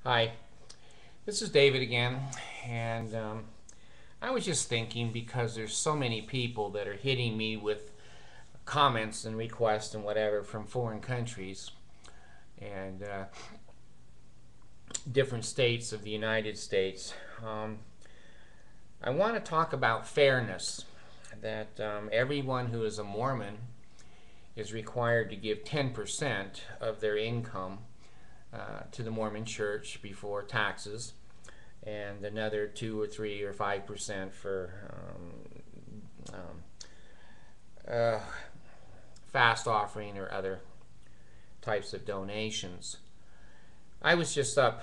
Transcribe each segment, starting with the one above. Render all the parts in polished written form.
Hi, this is David again, and I was just thinking because there's so many people that are hitting me with comments and requests and whatever from foreign countries and different states of the United States. Um, I want to talk about fairness, that everyone who is a Mormon is required to give 10% of their income to the Mormon Church before taxes, and another 2 or 3 or 5% for fast offering or other types of donations. I was just up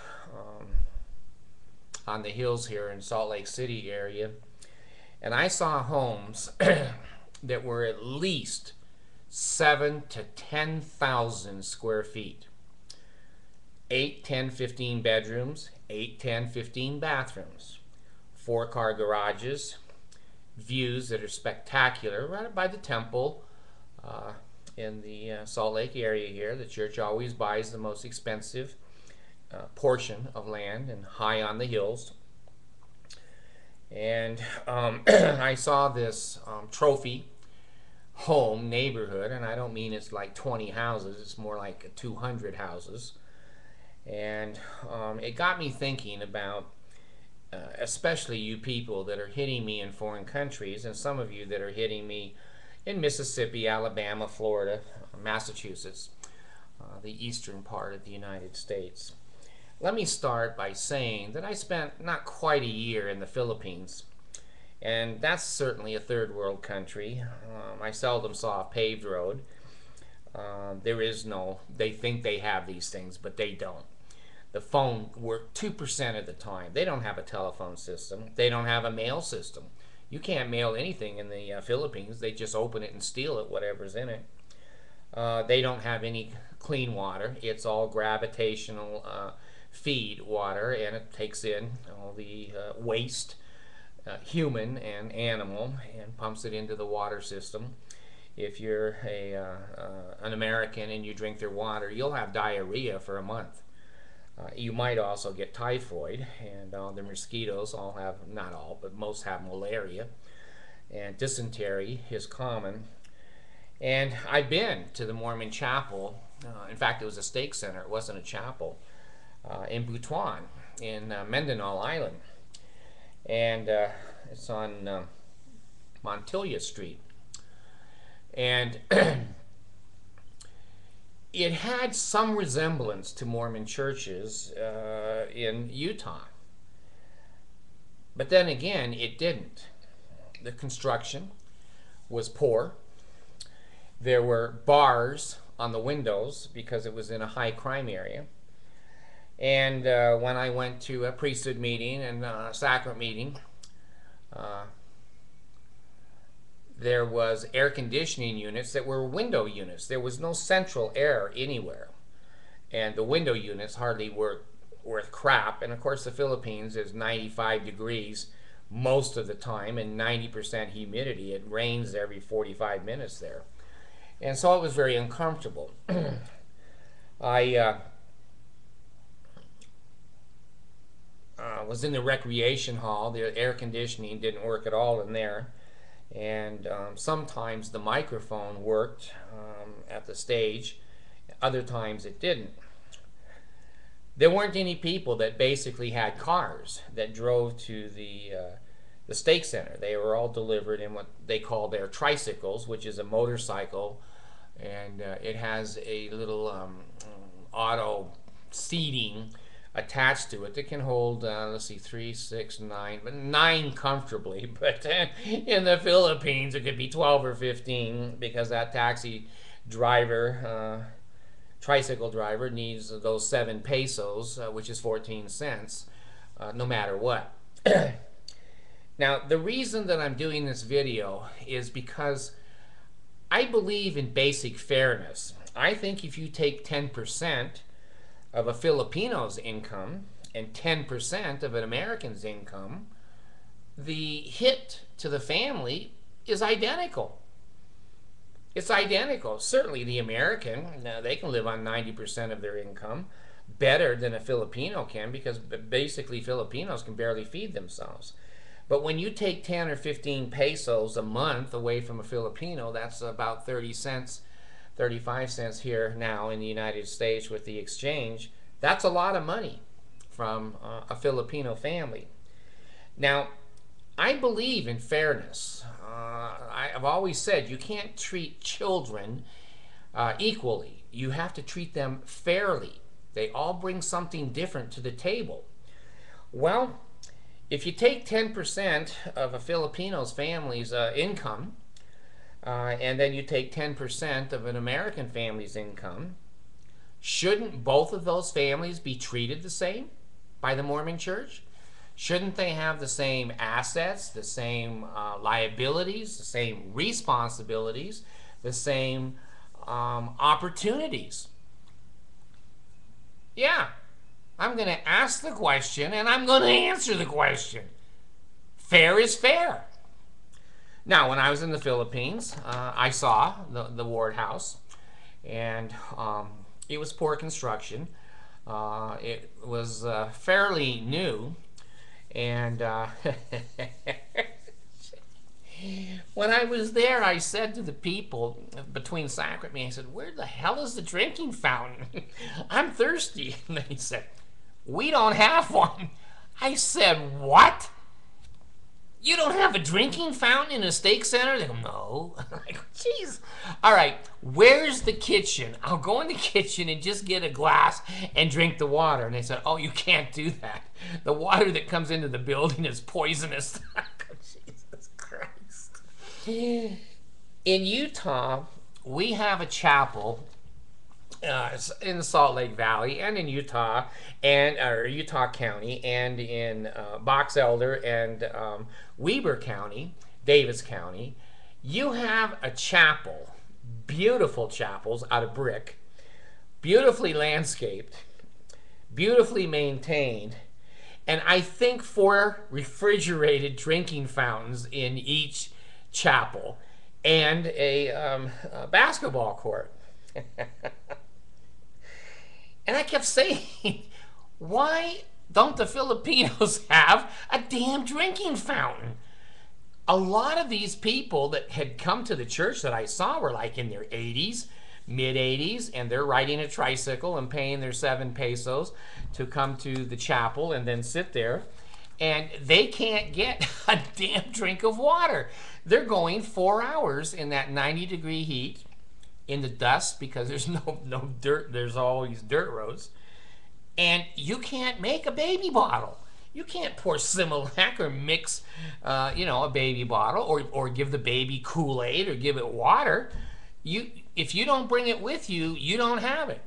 on the hills here in Salt Lake City area, and I saw homes that were at least 7 to 10,000 square feet. 8, 10, 15 bedrooms, 8, 10, 15 bathrooms, 4-car garages, views that are spectacular right by the temple in the Salt Lake area here. The church always buys the most expensive portion of land and high on the hills. And I saw this trophy home neighborhood, and I don't mean it's like 20 houses, it's more like 200 houses. And it got me thinking about especially you people that are hitting me in foreign countries, and some of you that are hitting me in Mississippi, Alabama, Florida, Massachusetts, the eastern part of the United States. Let me start by saying that I spent not quite a year in the Philippines, and that's certainly a third world country. I seldom saw a paved road. There is no, they think they have these things, but they don't. The phone works 2% of the time. They don't have a telephone system. They don't have a mail system. You can't mail anything in the Philippines. They just open it and steal it, whatever's in it. They don't have any clean water. It's all gravitational feed water, and it takes in all the waste, human and animal, and pumps it into the water system. If you're an American and you drink their water, you'll have diarrhea for a month. You might also get typhoid, and the mosquitoes all have, not all, but most have malaria, and dysentery is common. And I've been to the Mormon chapel. In fact, it was a stake center. It wasn't a chapel. In Butuan, in Mindanao Island. And it's on Montilla Street. And it had some resemblance to Mormon churches in Utah. But then again, it didn't. The construction was poor. There were bars on the windows because it was in a high crime area. And when I went to a priesthood meeting and a sacrament meeting, there was air conditioning units that were window units. There was no central air anywhere. And the window units hardly were worth crap. And of course the Philippines is 95 degrees most of the time and 90% humidity. It rains every 45 minutes there. And so it was very uncomfortable. I was in the recreation hall. The air conditioning didn't work at all in there. And sometimes the microphone worked at the stage, other times it didn't. There weren't any people that basically had cars that drove to the stake center. They were all delivered in what they call their tricycles, which is a motorcycle, and it has a little auto seating attached to it that can hold, let's see, 3, 6, 9, but 9 comfortably. But in the Philippines, it could be 12 or 15 because that taxi driver, tricycle driver, needs those 7 pesos, which is 14 cents, no matter what. Now, the reason that I'm doing this video is because I believe in basic fairness. I think if you take 10% of a Filipino's income and 10% of an American's income, the hit to the family is identical. It's identical. Certainly the American, they can live on 90% of their income. better than a Filipino can, because basically Filipinos can barely feed themselves. But when you take 10 or 15 pesos a month away from a Filipino, that's about 30 cents, 35 cents here now in the United States with the exchange. That's a lot of money from a Filipino family. Now, I believe in fairness. I've always said you can't treat children equally. You have to treat them fairly. They all bring something different to the table. Well, if you take 10% of a Filipino's family's income, and then you take 10% of an American family's income, shouldn't both of those families be treated the same by the Mormon Church? Shouldn't they have the same assets, the same liabilities, the same responsibilities, the same opportunities? Yeah, I'm going to ask the question and I'm going to answer the question. Fair is fair. Now, when I was in the Philippines, I saw the Ward House, and it was poor construction. It was fairly new, and when I was there, I said to the people between sacrament, I said, "Where the hell is the drinking fountain? I'm thirsty." And they said, "We don't have one." I said, "What? You don't have a drinking fountain in a steak center?" They go, "No." I go, "Jeez. All right, where's the kitchen? I'll go in the kitchen and just get a glass and drink the water." And they said, "Oh, you can't do that. The water that comes into the building is poisonous." I go, Jesus Christ. In Utah, we have a chapel in the Salt Lake Valley, and in Utah, Utah County, and in Box Elder and Weber County, Davis County. You have a chapel, beautiful chapels out of brick, beautifully landscaped, beautifully maintained, and I think 4 refrigerated drinking fountains in each chapel, and a basketball court. And I kept saying, why don't the Filipinos have a damn drinking fountain? A lot of these people that had come to the church that I saw were like in their 80s, mid-80s, and they're riding a tricycle and paying their 7 pesos to come to the chapel and then sit there. And they can't get a damn drink of water. They're going 4 hours in that 90-degree heat, in the dust, because there's no dirt, there's always dirt roads, and you can't make a baby bottle. You can't pour Similac or mix a baby bottle, or give the baby Kool-Aid or give it water. If you don't bring it with you, you don't have it.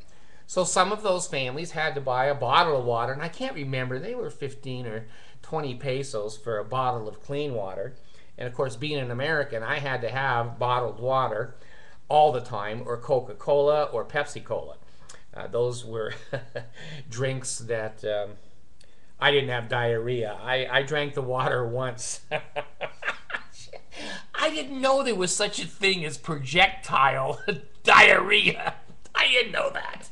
So some of those families had to buy a bottle of water, and I can't remember, they were 15 or 20 pesos for a bottle of clean water. And of course, being an American, I had to have bottled water all the time, or Coca-Cola or Pepsi-Cola. Those were drinks that I didn't have diarrhea. I drank the water once. I didn't know there was such a thing as projectile diarrhea. I didn't know that.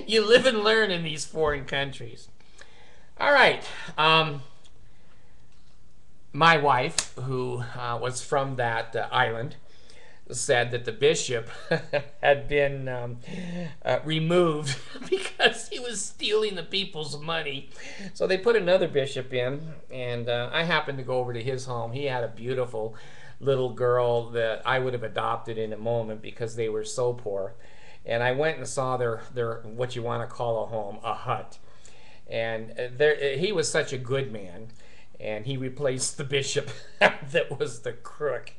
You live and learn in these foreign countries. All right. My wife, who was from that island, said that the bishop had been removed because he was stealing the people's money. So they put another bishop in, and I happened to go over to his home. He had a beautiful little girl that I would have adopted in a moment because they were so poor. And I went and saw their what you want to call a home, a hut. And he was such a good man, and he replaced the bishop that was the crook.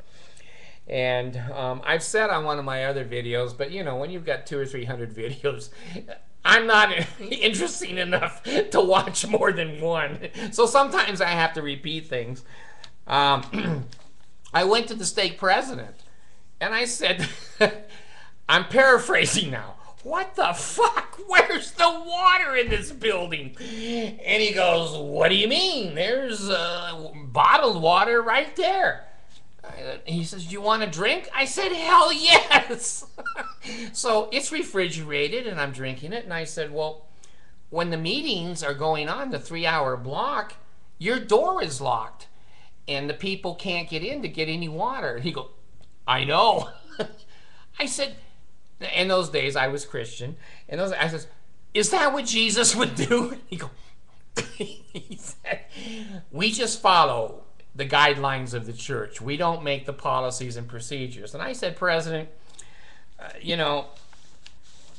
And I've said on one of my other videos, but when you've got 200 or 300 videos, I'm not interesting enough to watch more than one. So sometimes I have to repeat things. I went to the stake president, and I said, I'm paraphrasing now, "What the fuck? Where's the water in this building?" And he goes, "What do you mean? There's bottled water right there." He says, "Do you want a drink?" I said, "Hell yes." So it's refrigerated, and I'm drinking it. And I said, "Well, when the meetings are going on, the 3-hour block, your door is locked and the people can't get in to get any water. He goes, I know. I said, in those days I was Christian, and I said, is that what Jesus would do? He goes, he said, we just follow the guidelines of the church. We don't make the policies and procedures. And I said, President, you know,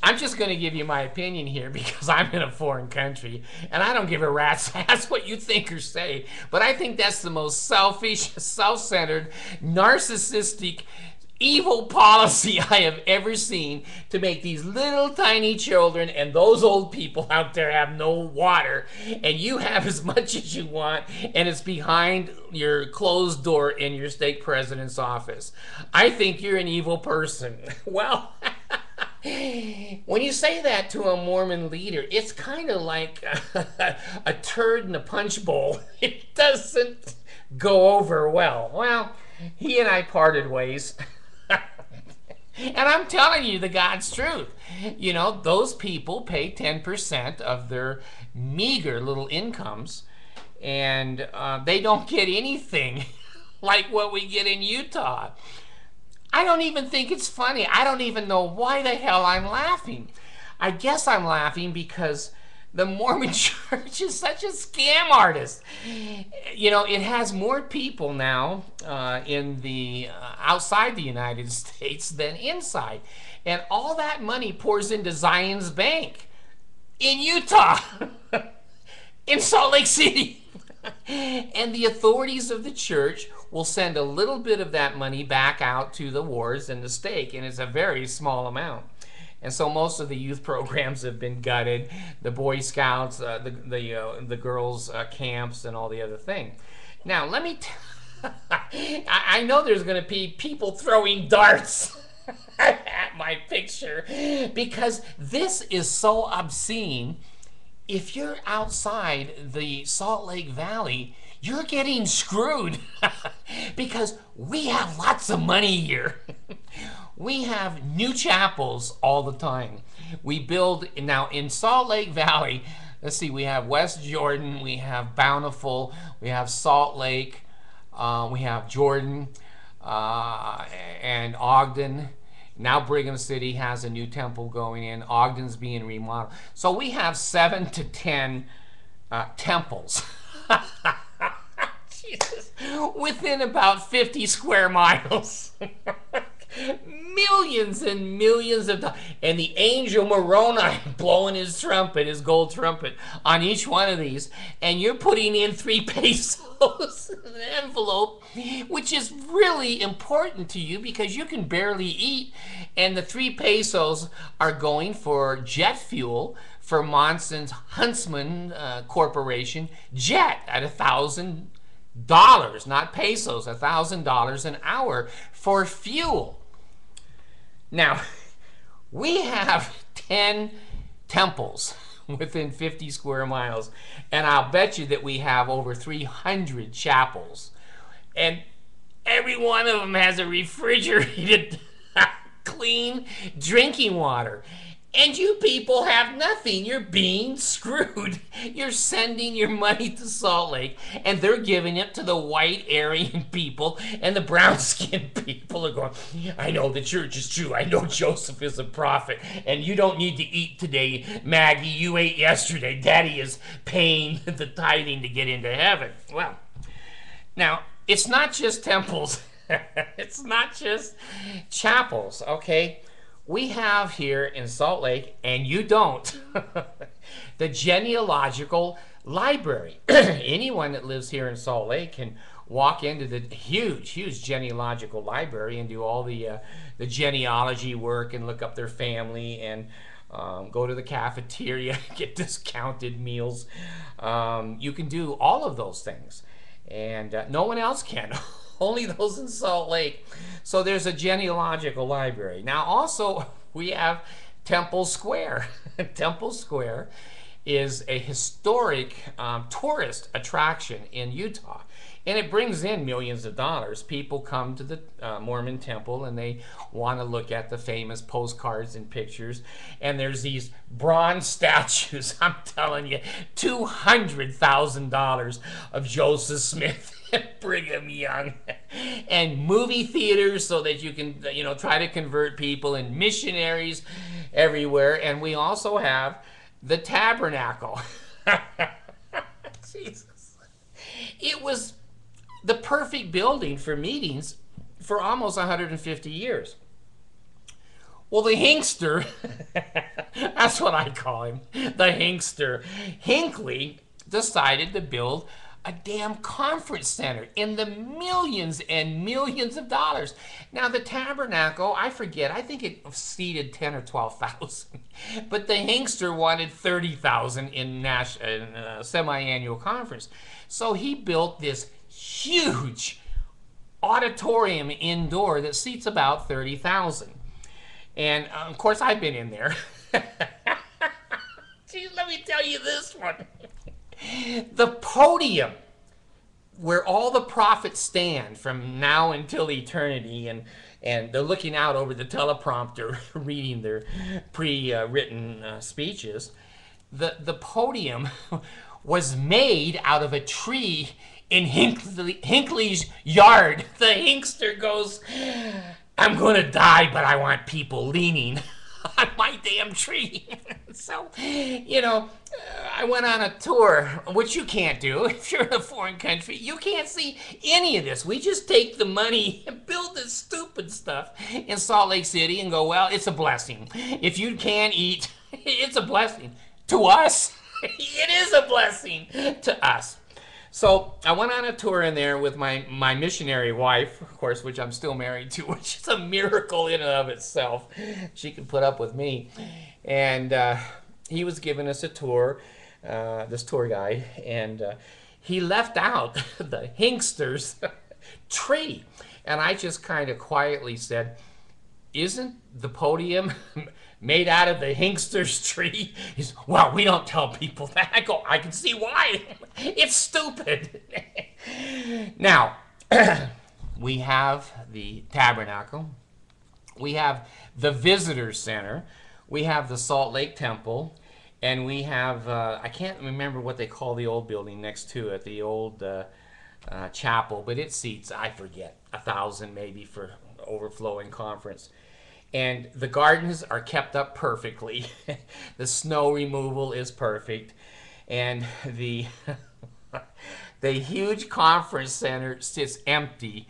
I'm just going to give you my opinion here because I'm in a foreign country and I don't give a rat's ass what you think or say. But I think that's the most selfish, self-centered, narcissistic, evil policy I have ever seen, to make these little tiny children and those old people out there have no water, and you have as much as you want, and it's behind your closed door in your stake president's office. I think you're an evil person. Well, when you say that to a Mormon leader, it's kind of like a turd in a punch bowl. It doesn't go over well. Well, he and I parted ways. And I'm telling you the God's truth. You know, those people pay 10% of their meager little incomes, and they don't get anything like what we get in Utah. I don't even think it's funny. I don't even know why the hell I'm laughing. I guess I'm laughing because the Mormon church is such a scam artist. You know, it has more people now in the outside the United States than inside. And all that money pours into Zion's Bank in Utah, in Salt Lake City. And the authorities of the church will send a little bit of that money back out to the wards and the stake, and it's a very small amount. And so most of the youth programs have been gutted, the Boy Scouts, the girls' camps, and all the other thing. Now, let me I know there's going to be people throwing darts at my picture because this is so obscene. If you're outside the Salt Lake Valley, you're getting screwed because we have lots of money here. We have new chapels all the time. We build, now in Salt Lake Valley, let's see, we have West Jordan, we have Bountiful, we have Salt Lake, we have Jordan, and Ogden. Now Brigham City has a new temple going in. Ogden's being remodeled. So we have 7 to 10 temples. Jesus. Within about 50 square miles. Millions and millions of dollars. And the angel Moroni blowing his trumpet, his gold trumpet, on each one of these. And you're putting in 3 pesos in an envelope, which is really important to you because you can barely eat. And the 3 pesos are going for jet fuel for Monson's Huntsman Corporation jet at $1,000, not pesos, $1,000 an hour for fuel. Now, we have 10 temples within 50 square miles, and I'll bet you that we have over 300 chapels. And every one of them has a refrigerated, clean drinking water. And you people have nothing. You're being screwed. You're sending your money to Salt Lake, and they're giving it to the white Aryan people, and the brown-skinned people are going, I know the church is true. I know Joseph is a prophet, and you don't need to eat today, Maggie. You ate yesterday. Daddy is paying the tithing to get into heaven. Well, now, it's not just temples. It's not just chapels, okay? We have here in Salt Lake, and you don't, the genealogical library. Anyone that lives here in Salt Lake can walk into the huge genealogical library and do all the genealogy work and look up their family and go to the cafeteria, get discounted meals. You can do all of those things, and no one else can. Only those in Salt Lake. So there's a genealogical library. Now also we have Temple Square. Temple Square is a historic tourist attraction in Utah. And it brings in millions of dollars. People come to the Mormon temple and they want to look at the famous postcards and pictures. And there's these bronze statues, I'm telling you, $200,000 of Joseph Smith and Brigham Young. And movie theaters so that you can, try to convert people, and missionaries everywhere. And we also have the tabernacle. Jesus. It was the perfect building for meetings for almost 150 years. Well, the Hinkster, that's what I call him, the Hinkster, Hinckley decided to build a damn conference center in the millions and millions of dollars. Now, the tabernacle, I forget, I think it seated 10 or 12,000, but the Hinkster wanted 30,000 in semi-annual conference. So he built this huge auditorium indoor that seats about 30,000. And of course, I've been in there. Geez, let me tell you this one. The podium where all the prophets stand from now until eternity, and they're looking out over the teleprompter reading their pre-written speeches. The podium was made out of a tree in Hinckley's yard. The Hinkster goes, I'm going to die, but I want people leaning on my damn tree. So, I went on a tour, which you can't do if you're in a foreign country. You can't see any of this. We just take the money and build this stupid stuff in Salt Lake City and go, well, it's a blessing. If you can't eat, it's a blessing. To us, it is a blessing to us. So I went on a tour in there with my missionary wife, of course, which I'm still married to, which is a miracle in and of itself. She could put up with me. And he was giving us a tour, this tour guide, and he left out the Hinkster's tree. And I just kind of quietly said, isn't the podium made out of the Hinkster's tree? He's, well, we don't tell people that. I go, I can see why. It's stupid. Now, we have the tabernacle. We have the visitor center. We have the Salt Lake Temple. And we have, I can't remember what they call the old building next to it, the old chapel, but it seats, I forget, 1,000 maybe for overflowing conference. And the gardens are kept up perfectly. The snow removal is perfect. And the huge conference center sits empty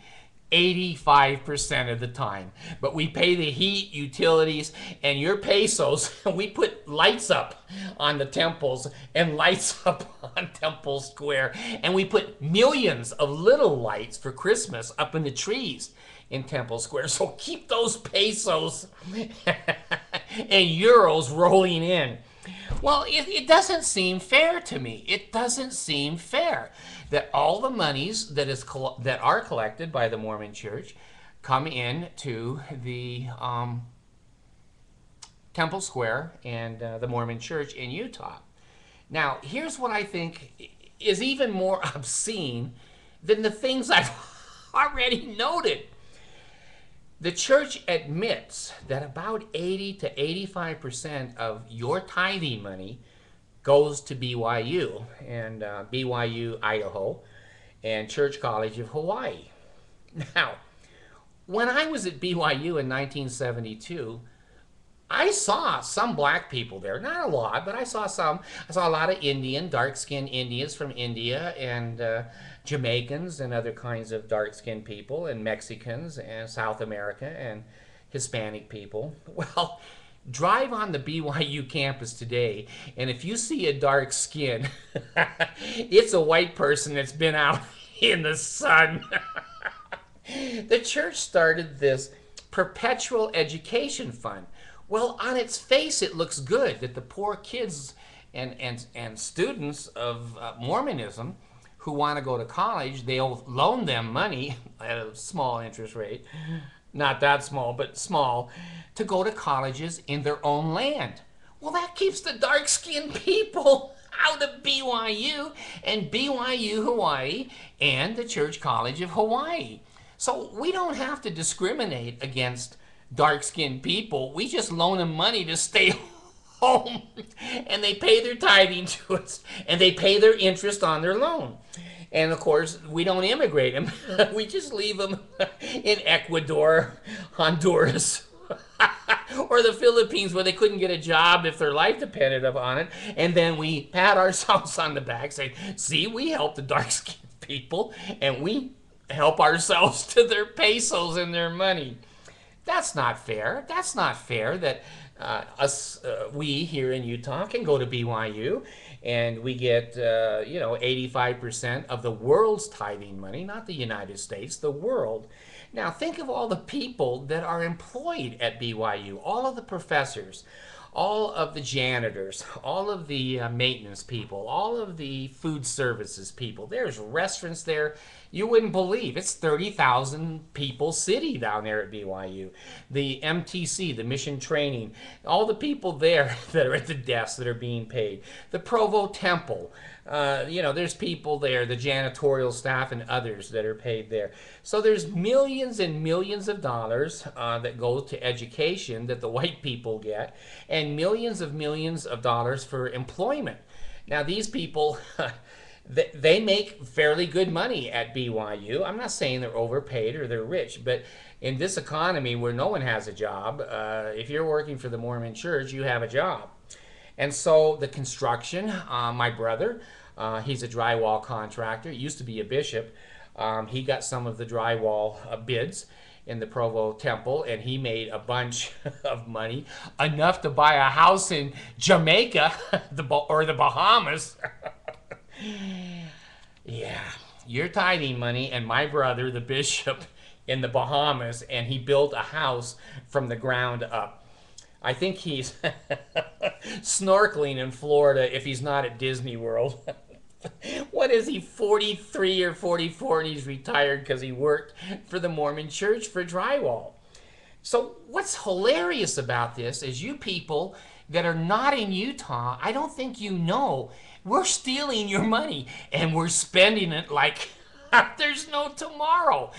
85% of the time. But we pay the heat, utilities, and your pesos. We put lights up on the temples and lights up on Temple Square. And we put millions of little lights for Christmas up in the trees in Temple Square. So keep those pesos and euros rolling in. Well, it doesn't seem fair to me. It doesn't seem fair that all the monies that are collected by the Mormon Church come in to the Temple Square and the Mormon Church in Utah. Now, here's what I think is even more obscene than the things I've already noted. The church admits that about 80 to 85% of your tithing money goes to BYU and BYU, Idaho, and Church College of Hawaii. Now, when I was at BYU in 1972, I saw some black people there. Not a lot, but I saw some. I saw a lot of dark-skinned Indians from India, and Jamaicans and other kinds of dark-skinned people, and Mexicans and South America and Hispanic people. Well, drive on the BYU campus today, and if you see a dark skin, it's a white person that's been out in the sun. The church started this perpetual education fund. Well, on its face, it looks good that the poor kids and students of Mormonism who want to go to college, they'll loan them money at a small interest rate, not that small, but small, to go to colleges in their own land. Well, that keeps the dark-skinned people come to BYU and BYU Hawaii and the Church College of Hawaii. So we don't have to discriminate against dark-skinned people. We just loan them money to stay home, and they pay their tithing to us, and they pay their interest on their loan. And of course, we don't immigrate them. We just leave them in Ecuador, Honduras, or the Philippines, where they couldn't get a job if their life depended upon it. And then we pat ourselves on the back, saying, see, we help the dark-skinned people, and we help ourselves to their pesos and their money. That's not fair. That's not fair that we here in Utah can go to BYU and we get 85% of the world's tithing money, not the United States, the world. Now think of all the people that are employed at BYU, all of the professors, all of the janitors, all of the maintenance people, all of the food services people. There's restaurants there you wouldn't believe. It's 30,000 people city down there at BYU. The MTC, the mission training, all the people there that are at the desks that are being paid. The Provo Temple, there's people there, the janitorial staff and others that are paid there. So there's millions and millions of dollars that go to education that the white people get, and millions of dollars for employment. Now these people, they make fairly good money at BYU. I'm not saying they're overpaid or they're rich, but in this economy where no one has a job, if you're working for the Mormon Church, you have a job. And so the construction, my brother, he's a drywall contractor, used to be a bishop. He got some of the drywall bids in the Provo Temple, and he made a bunch of money, enough to buy a house in Jamaica or the Bahamas. Yeah, you're tithing money, and my brother, the bishop, in the Bahamas, and he built a house from the ground up. I think he's snorkeling in Florida if he's not at Disney World. What is he, 43 or 44, and he's retired because he worked for the Mormon Church for drywall. So what's hilarious about this is you people that are not in Utah, I don't think you know, we're stealing your money and we're spending it like there's no tomorrow.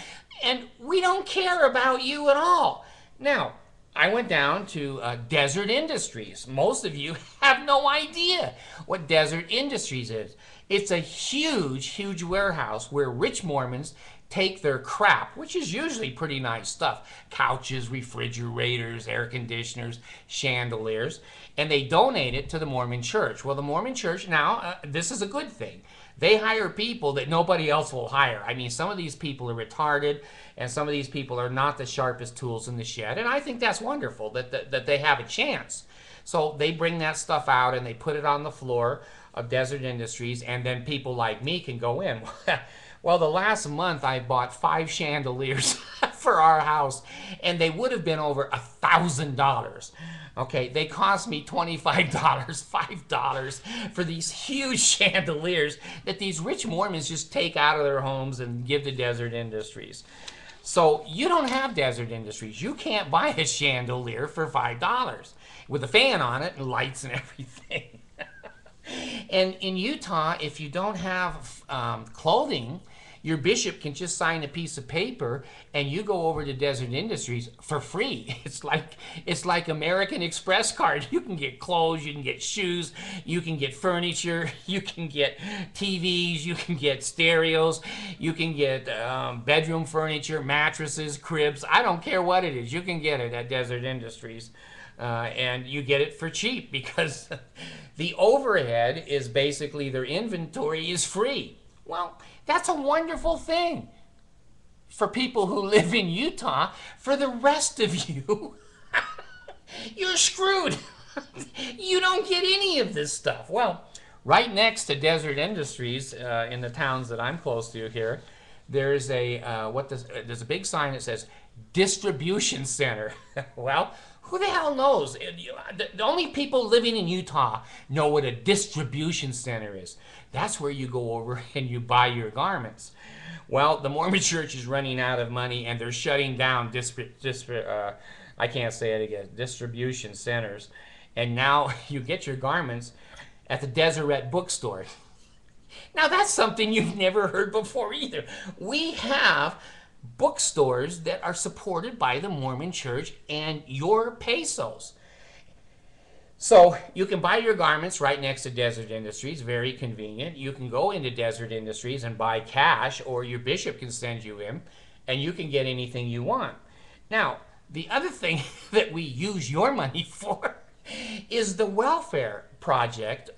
And we don't care about you at all. Now, I went down to Deseret Industries. Most of you have no idea what Deseret Industries is. It's a huge, huge warehouse where rich Mormons take their crap, which is usually pretty nice stuff, couches, refrigerators, air conditioners, chandeliers, and they donate it to the Mormon Church. Well, the Mormon Church now, this is a good thing. They hire people that nobody else will hire. I mean, some of these people are retarded, and some of these people are not the sharpest tools in the shed, and I think that's wonderful that they have a chance. So they bring that stuff out and they put it on the floor of Deseret Industries, and then people like me can go in. Well, the last month I bought 5 chandeliers for our house, and they would have been over $1,000. Okay, they cost me $25, $5 for these huge chandeliers that these rich Mormons just take out of their homes and give to Deseret Industries. So you don't have Deseret Industries. You can't buy a chandelier for $5 with a fan on it and lights and everything. And in Utah, if you don't have clothing, your bishop can just sign a piece of paper and you go over to Deseret Industries for free. It's like American Express card. You can get clothes, you can get shoes, you can get furniture, you can get TVs, you can get stereos, you can get bedroom furniture, mattresses, cribs. I don't care what it is. You can get it at Deseret Industries. And you get it for cheap because the overhead is basically their inventory is free. Well, that's a wonderful thing for people who live in Utah. For the rest of you, you're screwed. You don't get any of this stuff. Well, right next to Deseret Industries, in the towns that I'm close to here, there's there's a big sign that says distribution center. Well, who the hell knows? The only people living in Utah know what a distribution center is. That's where you go over and you buy your garments. Well, the Mormon Church is running out of money and they're shutting down I can't say it again, distribution centers. And now you get your garments at the Deseret bookstore. Now that's something you've never heard before either. We have bookstores that are supported by the Mormon Church and your pesos. So you can buy your garments right next to Deseret Industries, very convenient. You can go into Deseret Industries and buy cash, or your bishop can send you in, and you can get anything you want. Now, the other thing that we use your money for is the welfare project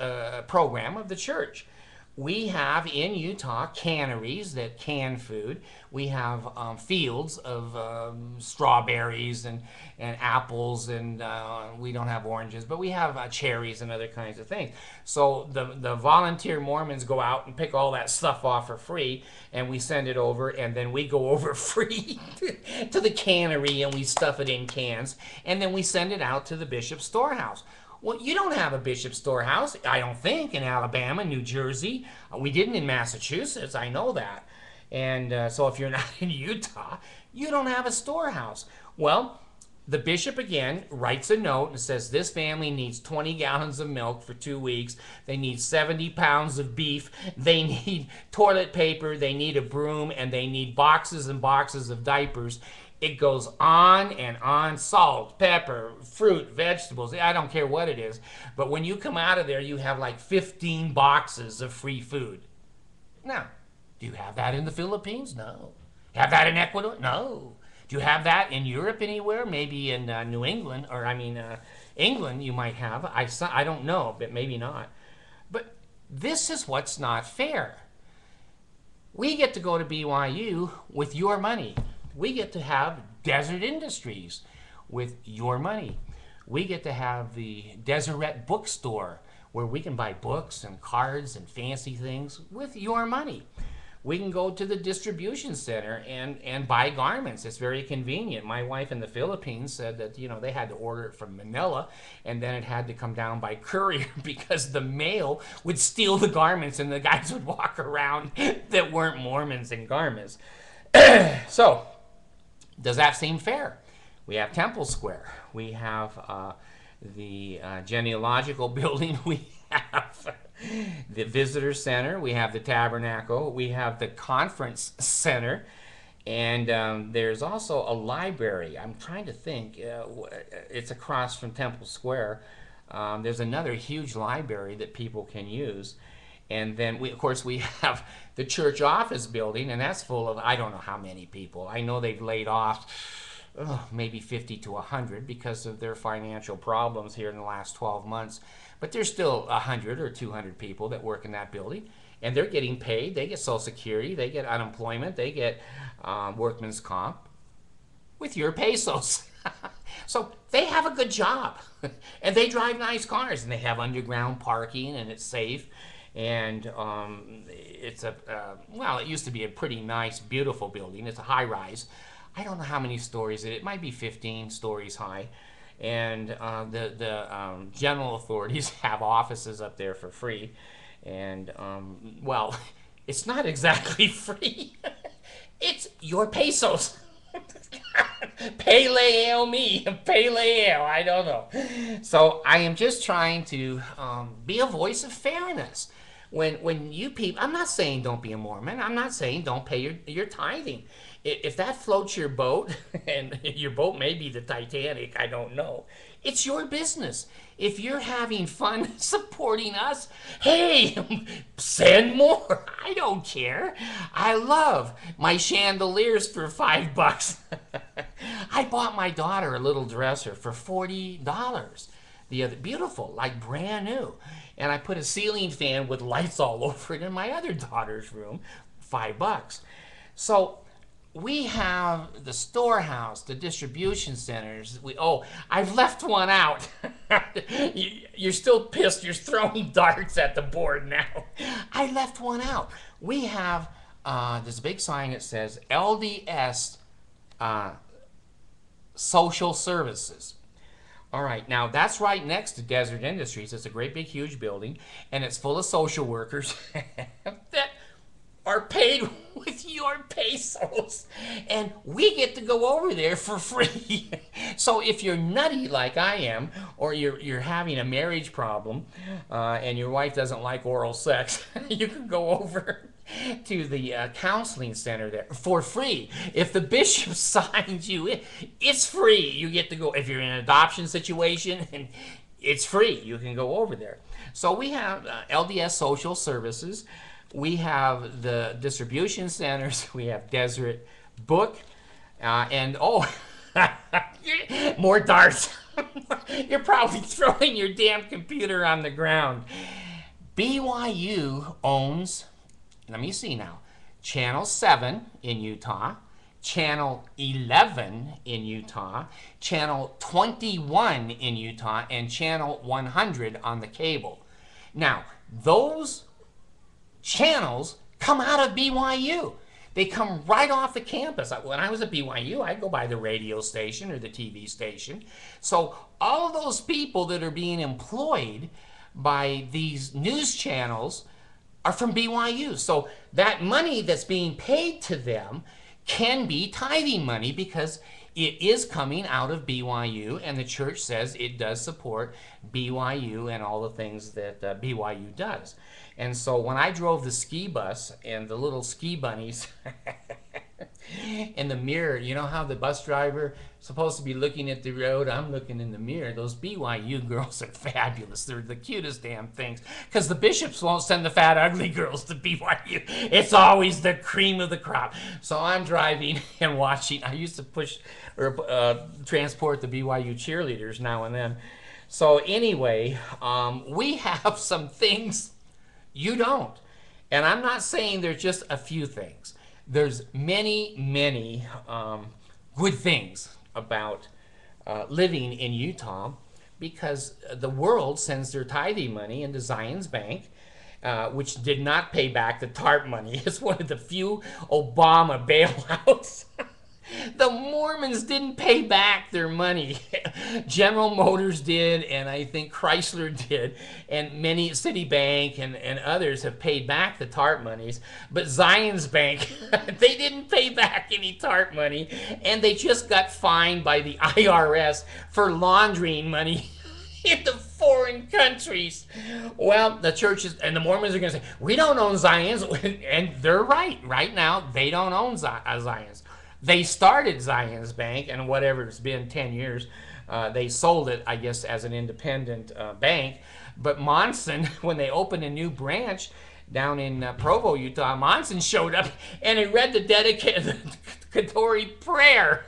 program of the church. We have in Utah canneries that can food. We have fields of strawberries and apples, and we don't have oranges, but we have cherries and other kinds of things. So the volunteer Mormons go out and pick all that stuff off for free, and we send it over, and then we go over free to the cannery, and we stuff it in cans, and then we send it out to the bishop's storehouse. Well, you don't have a bishop storehouse, I don't think, in Alabama, New Jersey. We didn't in Massachusetts, I know that. And so if you're not in Utah, you don't have a storehouse. Well, the bishop again writes a note and says this family needs 20 gallons of milk for 2 weeks. They need 70 pounds of beef. They need toilet paper. They need a broom. And they need boxes and boxes of diapers. It goes on and on. Salt, pepper, fruit, vegetables. I don't care what it is. But when you come out of there, you have like 15 boxes of free food. Now, do you have that in the Philippines? No. Have that in Ecuador? No. Do you have that in Europe anywhere? Maybe in New England, or England you might have. I don't know, but maybe not. But this is what's not fair. We get to go to BYU with your money. We get to have Deseret Industries with your money. We get to have the Deseret bookstore where we can buy books and cards and fancy things with your money. We can go to the distribution center and buy garments. It's very convenient. My wife in the Philippines said that, you know, they had to order it from Manila, and then it had to come down by courier because the mail would steal the garments and the guys would walk around that weren't Mormons in garments. So, does that seem fair? We have Temple Square. We have the genealogical building. We have the visitor center. We have the tabernacle. We have the conference center. And there's also a library. I'm trying to think. It's across from Temple Square. There's another huge library that people can use. And then, of course, we have the church office building, and that's full of, I don't know how many people. I know they've laid off maybe 50 to 100 because of their financial problems here in the last 12 months. But there's still 100 or 200 people that work in that building, and they're getting paid. They get Social Security, they get unemployment, they get workman's comp with your pesos. So they have a good job, and they drive nice cars, and they have underground parking, and it's safe. And it's well, it used to be a pretty nice, beautiful building. It's a high-rise. I don't know how many stories it might be 15 stories high. And the general authorities have offices up there for free. And, well, it's not exactly free. It's your pesos. Paleo me, paleo, I don't know. So I am just trying to be a voice of fairness. When you people, I'm not saying don't be a Mormon. I'm not saying don't pay your tithing. If that floats your boat, and your boat may be the Titanic, I don't know. It's your business. If you're having fun supporting us, hey, send more. I don't care. I love my chandeliers for $5. I bought my daughter a little dresser for $40. The other, beautiful, like brand new. And I put a ceiling fan with lights all over it in my other daughter's room, $5. So we have the storehouse, the distribution centers. I've left one out. You're still pissed. You're throwing darts at the board now. I left one out. We have, there's a big sign that says LDS Social Services. All right, now that's right next to Deseret Industries. It's a great big huge building, and it's full of social workers that are paid with your pesos, and we get to go over there for free. So if you're nutty like I am, or you're having a marriage problem, and your wife doesn't like oral sex, you can go over to the counseling center there for free. If the bishop signs you in, it's free. You get to go. If you're in an adoption situation, and it's free, you can go over there. So we have LDS Social Services. We have the distribution centers. We have Deseret Book. And oh, more darts. You're probably throwing your damn computer on the ground. BYU owns, let me see now, Channel 7 in Utah, Channel 11 in Utah, Channel 21 in Utah, and Channel 100 on the cable. Now, those channels come out of BYU. They come right off the campus. When I was at BYU, I'd go by the radio station or the TV station. So all of those people that are being employed by these news channels are from BYU. So that money that's being paid to them can be tithing money because it is coming out of BYU, and the church says it does support BYU and all the things that BYU does. And so when I drove the ski bus and the little ski bunnies in the mirror, you know how the bus driver is supposed to be looking at the road? I'm looking in the mirror. Those BYU girls are fabulous. They're the cutest damn things because the bishops won't send the fat, ugly girls to BYU. It's always the cream of the crop. So I'm driving and watching. I used to push or transport the BYU cheerleaders now and then. So anyway, we have some things you don't. And I'm not saying there's just a few things. There's many, many good things about living in Utah because the world sends their tithing money into Zion's Bank, which did not pay back the TARP money. It's one of the few Obama bailouts. The Mormons didn't pay back their money. General Motors did, and I think Chrysler did, and many Citibank and others have paid back the TARP monies. But Zion's Bank, they didn't pay back any TARP money, and they just got fined by the IRS for laundering money into foreign countries. Well, the churches and the Mormons are going to say, we don't own Zion's, and they're right. Right now, they don't own Zion's. They started Zion's Bank, and whatever it's been, 10 years, they sold it, I guess, as an independent bank. But Monson, when they opened a new branch down in Provo, Utah, Monson showed up and he read the dedicatory prayer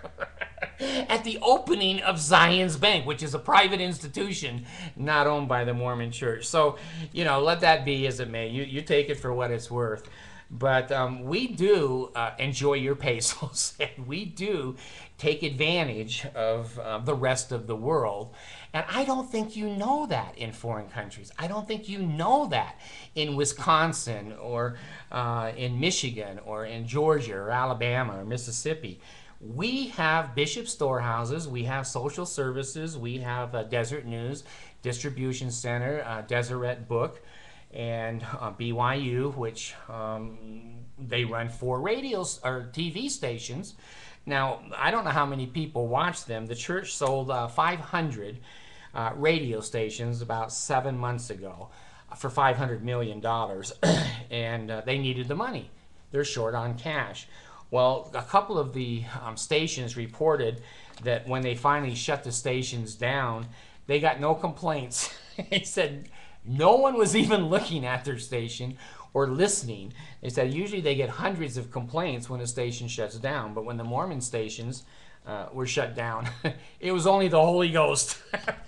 at the opening of Zion's Bank, which is a private institution not owned by the Mormon Church. So, you know, let that be as it may. You take it for what it's worth. But we do enjoy your pesos, and we do take advantage of the rest of the world. And I don't think you know that in foreign countries. I don't think you know that in Wisconsin or in Michigan or in Georgia or Alabama or Mississippi. We have bishop storehouses, we have social services, we have Deseret News, Distribution Center, Deseret Book, and BYU, which they run 4 radios or TV stations. Now, I don't know how many people watch them. The church sold 500 radio stations about 7 months ago for $500 million, and they needed the money. They're short on cash. Well, a couple of the stations reported that when they finally shut the stations down, they got no complaints. They said no one was even looking at their station or listening. They said usually they get hundreds of complaints when a station shuts down, but when the Mormon stations were shut down, it was only the Holy Ghost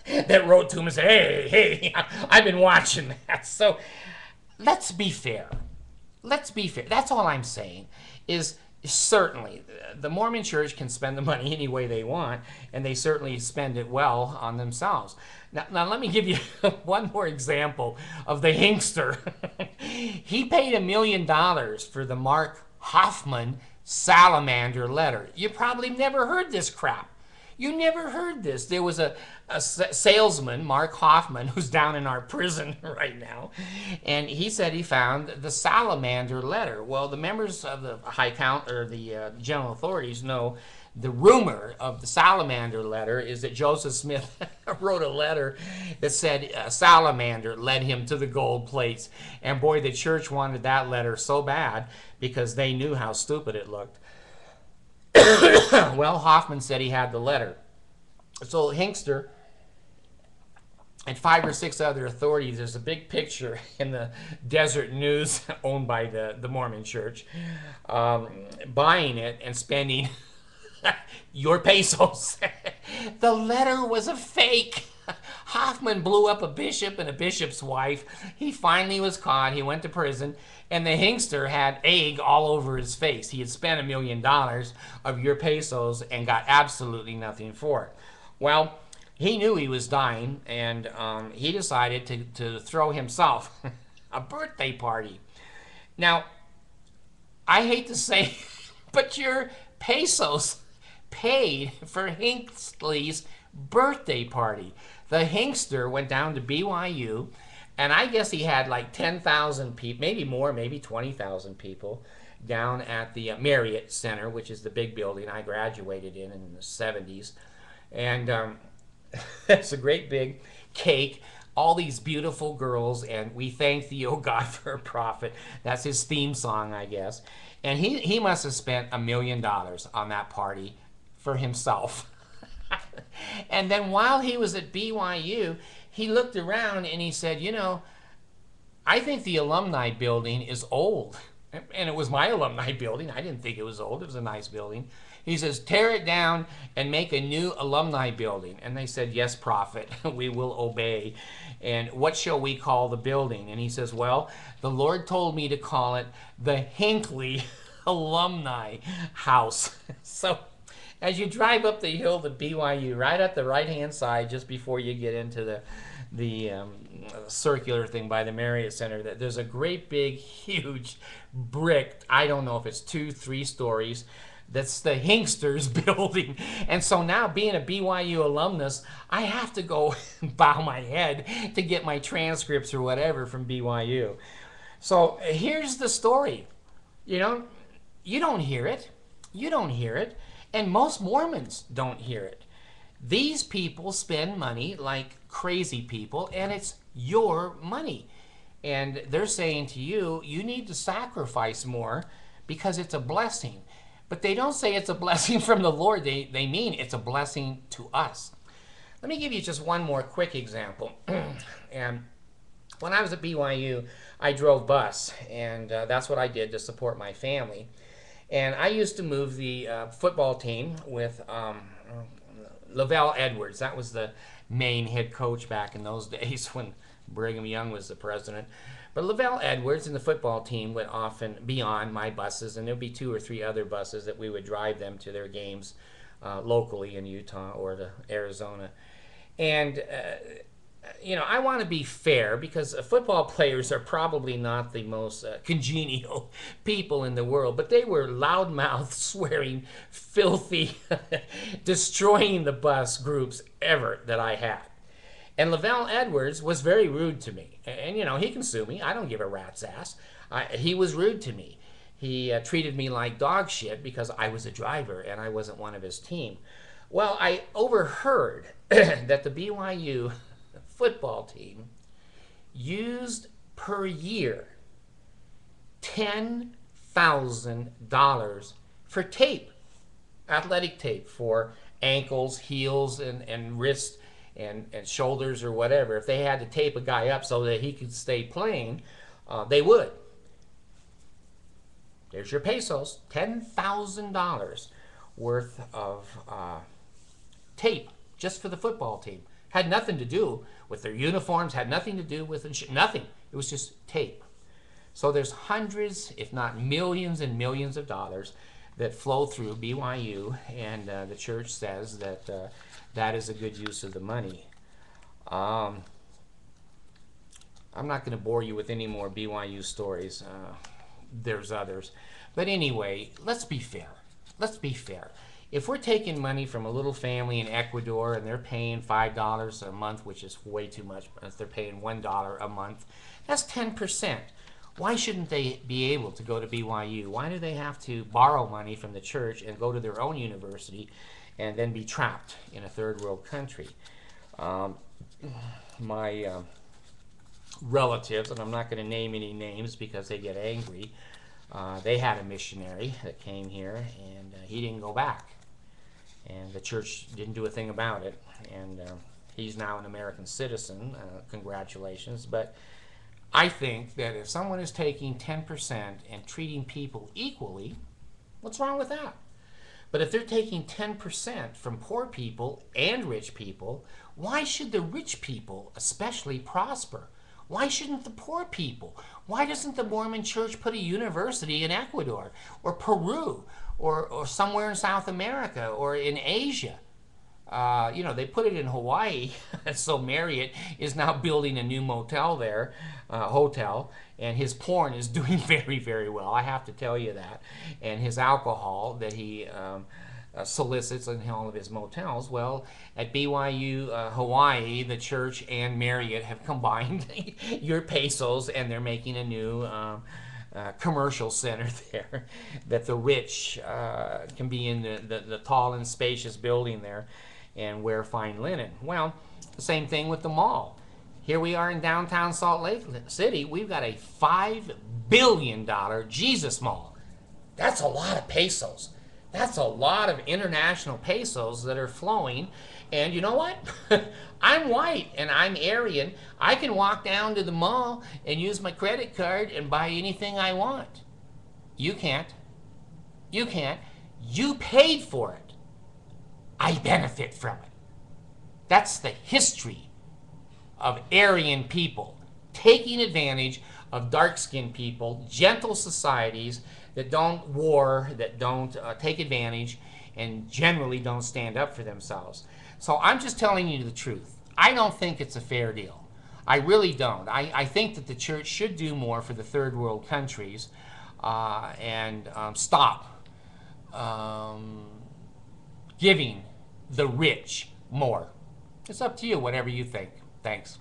that wrote to him and said, hey, I've been watching that. So let's be fair. Let's be fair. That's all I'm saying is certainly the Mormon Church can spend the money any way they want, and they certainly spend it well on themselves. Now let me give you one more example of the Hinkster. He paid $1 million for the Mark Hoffman salamander letter. You probably never heard this crap. You never heard this. There was a salesman, Mark Hoffman, who's down in our prison right now, and he said he found the salamander letter. Well, the members of the High Count or the general authorities know the rumor of the salamander letter is that Joseph Smith wrote a letter that said salamander led him to the gold plates. And boy, the church wanted that letter so bad because they knew how stupid it looked. Well, Hoffman said he had the letter. So Hinckley and 5 or 6 other authorities, there's a big picture in the Deseret News owned by the Mormon church, buying it and spending your pesos. The letter was a fake. Hoffman blew up a bishop and a bishop's wife. He finally was caught. He went to prison, and the Hinckley had egg all over his face. He had spent $1 million of your pesos and got absolutely nothing for it. Well, he knew he was dying, and he decided to throw himself a birthday party. Now, I hate to say, but your pesos paid for Hinckley's birthday party. The Hinckley went down to BYU, and I guess he had like 10,000 people, maybe more, maybe 20,000 people down at the Marriott Center, which is the big building I graduated in the 70s. And it's a great big cake, all these beautiful girls, and we thank thee, O God, for a prophet. That's his theme song, I guess. And he must have spent $1 million on that party for himself. And then while he was at BYU, he looked around and he said, you know, I think the alumni building is old. And it was my alumni building. I didn't think it was old. It was a nice building. He says, tear it down and make a new alumni building. And they said, yes, prophet, we will obey. And what shall we call the building? And he says, well, the Lord told me to call it the Hinckley Alumni House. So as you drive up the hill to BYU, right at the right-hand side, just before you get into the circular thing by the Marriott Center, there's a great big, huge brick. I don't know if it's 2-3 stories. That's the Hinckley's building. And so now, being a BYU alumnus, I have to go bow my head to get my transcripts or whatever from BYU. So here's the story. You know, you don't hear it. You don't hear it. And most Mormons don't hear it. These people spend money like crazy people, and it's your money. And they're saying to you, you need to sacrifice more because it's a blessing. But they don't say it's a blessing from the Lord. They mean it's a blessing to us. Let me give you just one more quick example. And when I was at BYU, I drove bus, and that's what I did to support my family. And I used to move the football team with Lavelle Edwards. That was the main head coach back in those days when Brigham Young was the president. But Lavelle Edwards and the football team would often be on my buses, and there would be 2 or 3 other buses that we would drive them to their games locally in Utah or to Arizona. And you know, I want to be fair because football players are probably not the most congenial people in the world, but they were loudmouth, swearing, filthy, destroying the bus groups ever that I had. And Lavelle Edwards was very rude to me. And, you know, he can sue me. I don't give a rat's ass. He was rude to me. He treated me like dog shit because I was a driver and I wasn't one of his team. Well, I overheard that the BYU football team used per year $10,000 for tape, athletic tape for ankles, heels, and wrists and shoulders or whatever. If they had to tape a guy up so that he could stay playing, they would. There's your pesos, $10,000 worth of tape just for the football team. Had nothing to do with their uniforms, had nothing to do with nothing. It was just tape. So there's hundreds, if not millions and millions of dollars that flow through BYU, and the church says that that is a good use of the money. I'm not going to bore you with any more BYU stories. There's others. But anyway, let's be fair. Let's be fair. If we're taking money from a little family in Ecuador and they're paying $5 a month, which is way too much, if they're paying $1 a month, that's 10%. Why shouldn't they be able to go to BYU? Why do they have to borrow money from the church and go to their own university and then be trapped in a third world country? My relatives, and I'm not going to name any names because they get angry, they had a missionary that came here, and he didn't go back. And the church didn't do a thing about it. And he's now an American citizen. Congratulations. But I think that if someone is taking 10% and treating people equally, what's wrong with that? But if they're taking 10% from poor people and rich people, why should the rich people especially prosper? Why shouldn't the poor people? Why doesn't the Mormon church put a university in Ecuador or Peru or somewhere in South America or in Asia? They put it in Hawaii, so Marriott is now building a new hotel there, and his porn is doing very, very well. I have to tell you that. And his alcohol that he solicits in all of his motels. Well, at BYU Hawaii, the church and Marriott have combined your pesos, and they're making a new commercial center there that the rich can be in the tall and spacious building there and wear fine linen. Well, the same thing with the mall. Here we are in downtown Salt Lake City. We've got a $5 billion Jesus Mall. That's a lot of pesos. That's a lot of international pesos that are flowing. And you know what? I'm white and I'm Aryan. I can walk down to the mall and use my credit card and buy anything I want. You can't. You can't. You paid for it. I benefit from it. That's the history of Aryan people taking advantage of dark-skinned people, gentle societies that don't war, that don't take advantage, and generally don't stand up for themselves. So I'm just telling you the truth. I don't think it's a fair deal. I really don't. I think that the church should do more for the third world countries and stop giving the rich more. It's up to you, whatever you think. Thanks.